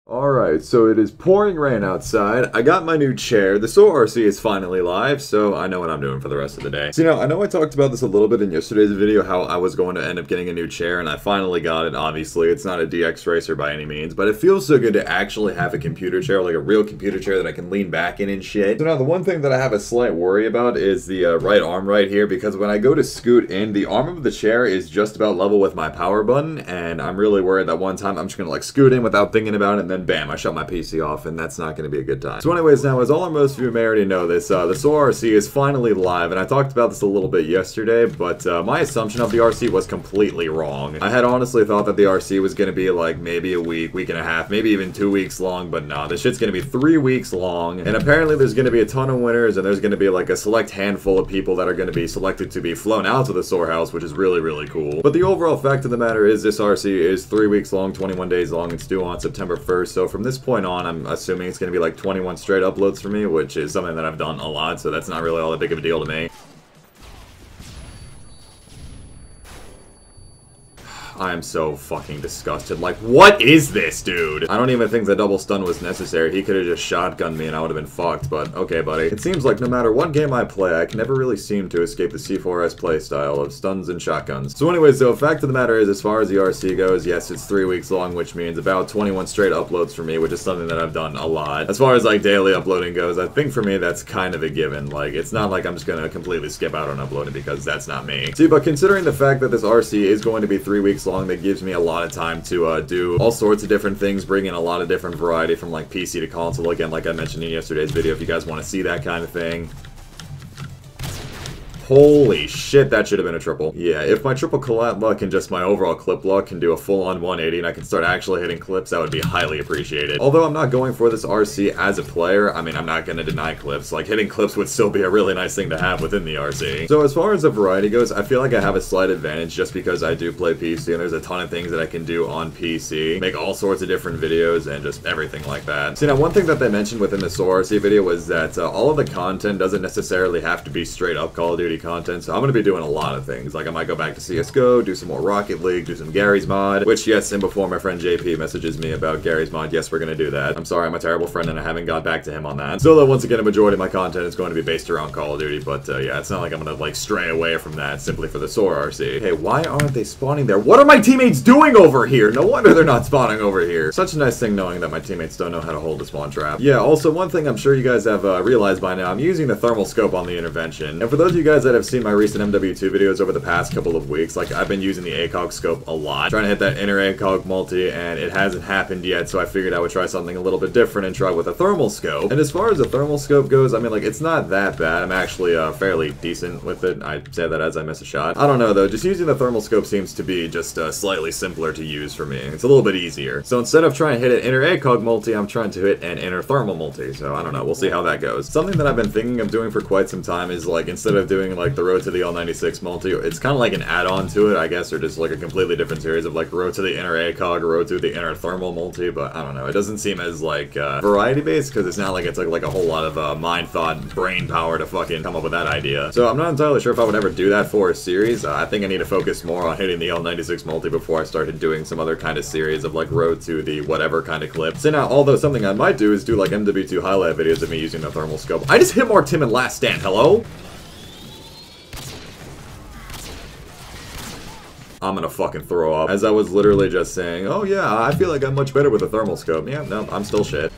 Alright, so it is pouring rain outside. I got my new chair. The SoaRRC is finally live, so I know what I'm doing for the rest of the day. So, I know I talked about this a little bit in yesterday's video, how I was going to end up getting a new chair, and I finally got it, obviously. It's not a DX racer by any means, but it feels so good to actually have a computer chair, like a real computer chair that I can lean back in and shit. So now, the one thing that I have a slight worry about is the right arm right here, because when I go to scoot in, the arm of the chair is just about level with my power button, and I'm really worried that one time I'm just gonna, like, scoot in without thinking about it, and then bam, I shut my PC off, and that's not going to be a good time. So anyways, now, as most of you may already know this, the SoaRRC is finally live, and I talked about this a little bit yesterday, but my assumption of the RC was completely wrong. I had honestly thought that the RC was going to be like maybe a week, week and a half, maybe even 2 weeks long, but no, this shit's going to be 3 weeks long, and apparently there's going to be a ton of winners, and there's going to be like a select handful of people that are going to be selected to be flown out to the Sorhouse, which is really, really cool. But the overall fact of the matter is this RC is 3 weeks long, 21 days long. It's due on September 1st, so from this point on, I'm assuming it's going to be like 21 straight uploads for me, which is something that I've done a lot, so that's not really all that big of a deal to me. I am so fucking disgusted. Like, what is this, dude? I don't even think the double stun was necessary. He could have just shotgunned me and I would have been fucked, but okay, buddy. It seems like no matter what game I play, I can never really seem to escape the C4S playstyle of stuns and shotguns. So anyways, though, fact of the matter is, as far as the RC goes, yes, it's 3 weeks long, which means about 21 straight uploads for me, which is something that I've done a lot. As far as, like, daily uploading goes, I think for me that's kind of a given. Like, it's not like I'm just gonna completely skip out on uploading because that's not me. See, but considering the fact that this RC is going to be 3 weeks long, that gives me a lot of time to do all sorts of different things, bring in a lot of different variety from like PC to console, again, like I mentioned in yesterday's video, if you guys want to see that kind of thing. Holy shit, that should have been a triple. Yeah, if my triple collat luck and just my overall clip luck can do a full-on 180 and I can start actually hitting clips, that would be highly appreciated. Although I'm not going for this RC as a player, I mean, I'm not gonna deny clips. Like, hitting clips would still be a really nice thing to have within the RC. So as far as the variety goes, I feel like I have a slight advantage just because I do play PC and there's a ton of things that I can do on PC. Make all sorts of different videos and just everything like that. See, now one thing that they mentioned within the SoaRRC video was that all of the content doesn't necessarily have to be straight up Call of Duty content, so I'm going to be doing a lot of things. Like, I might go back to CSGO, do some more Rocket League, do some Gary's Mod, which, yes, and before my friend JP messages me about Gary's Mod, yes, we're going to do that. I'm sorry, I'm a terrible friend and I haven't got back to him on that. So, though, once again, a majority of my content is going to be based around Call of Duty, but, yeah, it's not like I'm going to, like, stray away from that simply for the SoaRRC. Hey, why aren't they spawning there? What are my teammates doing over here? No wonder they're not spawning over here. Such a nice thing knowing that my teammates don't know how to hold a spawn trap. Yeah, also, one thing I'm sure you guys have realized by now, I'm using the thermal scope on the intervention. And for those of you guys that have seen my recent MW2 videos over the past couple of weeks, like, I've been using the ACOG scope a lot, trying to hit that inner ACOG multi, and it hasn't happened yet, so I figured I would try something a little bit different and try with a thermal scope. And as far as the thermal scope goes, I mean, like, it's not that bad. I'm actually fairly decent with it. I say that as I miss a shot. I don't know, though. Just using the thermal scope seems to be just slightly simpler to use for me. It's a little bit easier. So instead of trying to hit an inner ACOG multi, I'm trying to hit an inner thermal multi. So I don't know. We'll see how that goes. Something that I've been thinking of doing for quite some time is, like, instead of doing, like, the road to the L96 multi, it's kind of like an add-on to it, I guess, or just like a completely different series of like road to the inner ACOG, road to the inner thermal multi, but I don't know. It doesn't seem as like variety-based because it's not like it's like a whole lot of mind thought, brain power to fucking come up with that idea. So I'm not entirely sure if I would ever do that for a series. I think I need to focus more on hitting the L96 multi before I started doing some other kind of series of like road to the whatever kind of clip. So now, although something I might do is do like MW2 highlight videos of me using the thermal scope. I just hit more Tim in Last Stand, hello? I'm gonna fucking throw up. As I was literally just saying, oh yeah, I feel like I'm much better with a thermal scope. Yeah, no, I'm still shit.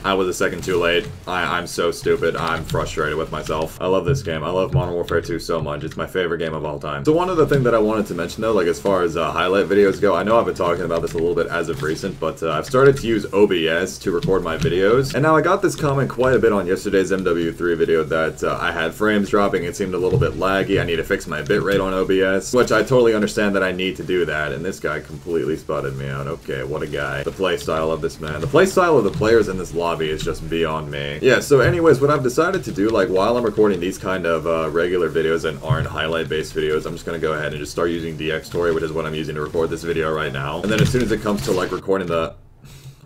I was a second too late. I'm so stupid. I'm frustrated with myself. I love this game. I love Modern Warfare 2 so much. It's my favorite game of all time. So one other thing that I wanted to mention though, like as far as highlight videos go, I know I've been talking about this a little bit as of recent, but I've started to use OBS to record my videos. And now I got this comment quite a bit on yesterday's MW3 video that I had frames dropping. It seemed a little bit laggy. I need to fix my bitrate on OBS, which I totally understand that I need to do that. And this guy completely spotted me out. Okay, what a guy. The playstyle of this man. The playstyle of the players in this lobby is just beyond me. Yeah, so anyways, what I've decided to do, like, while I'm recording these kind of regular videos and aren't highlight-based videos, I'm just gonna go ahead and just start using Dxtory, which is what I'm using to record this video right now. And then as soon as it comes to, like, recording the...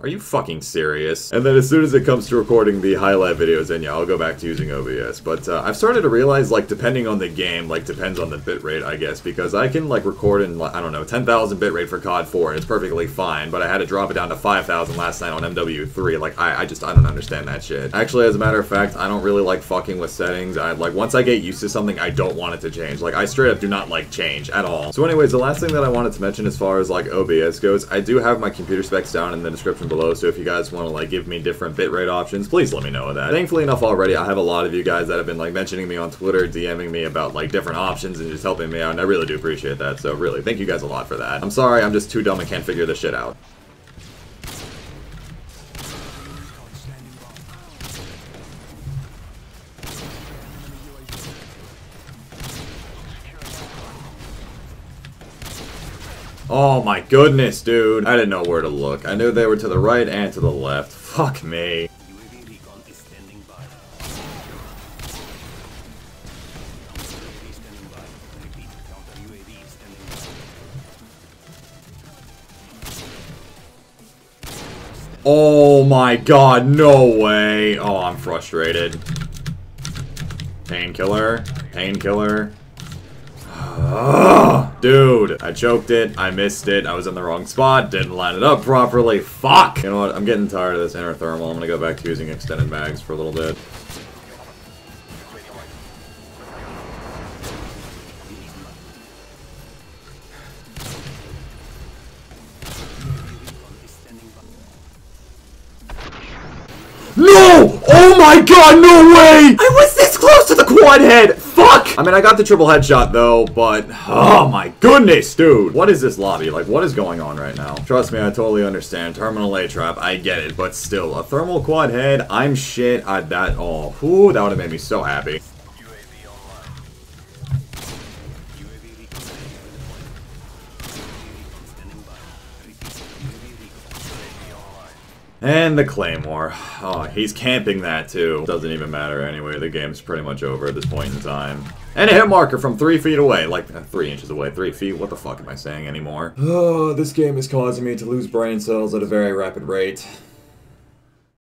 Are you fucking serious? And then as soon as it comes to recording the highlight videos, then yeah, I'll go back to using OBS. But I've started to realize, like, depending on the game, like, depends on the bitrate, I guess, because I can, like, record in, I don't know, 10,000 bitrate for COD 4, and it's perfectly fine, but I had to drop it down to 5,000 last night on MW2. Like, I don't understand that shit. Actually, as a matter of fact, I don't really like fucking with settings. Like, once I get used to something, I don't want it to change. Like, I straight up do not like change at all. So anyways, the last thing that I wanted to mention as far as, like, OBS goes, I do have my computer specs down in the description below, so if you guys want to, like, give me different bitrate options, please let me know that. Thankfully enough already, I have a lot of you guys that have been, like, mentioning me on Twitter, DMing me about, like, different options and just helping me out, and I really do appreciate that, so really, thank you guys a lot for that. I'm sorry, I'm just too dumb and can't figure this shit out. Oh my goodness, dude. I didn't know where to look. I knew they were to the right and to the left. Fuck me. Oh my god, no way. Oh, I'm frustrated. Painkiller. Painkiller. Dude, I choked it, I missed it, I was in the wrong spot, didn't line it up properly, fuck! You know what, I'm getting tired of this inner thermal, I'm gonna go back to using extended mags for a little bit. No! Oh my god, no way! I was this close to the quad head! Fuck! I mean, I got the triple headshot though, but oh my goodness, dude. What is this lobby? Like, what is going on right now? Trust me, I totally understand. Terminal A trap, I get it, but still, a thermal quad head, I'm shit at that. Oh, whew, that would have made me so happy. And the Claymore. Oh, he's camping that too. Doesn't even matter anyway, the game's pretty much over at this point in time. And a hit marker from 3 feet away, like 3 inches away, 3 feet, what the fuck am I saying anymore? Oh, this game is causing me to lose brain cells at a very rapid rate.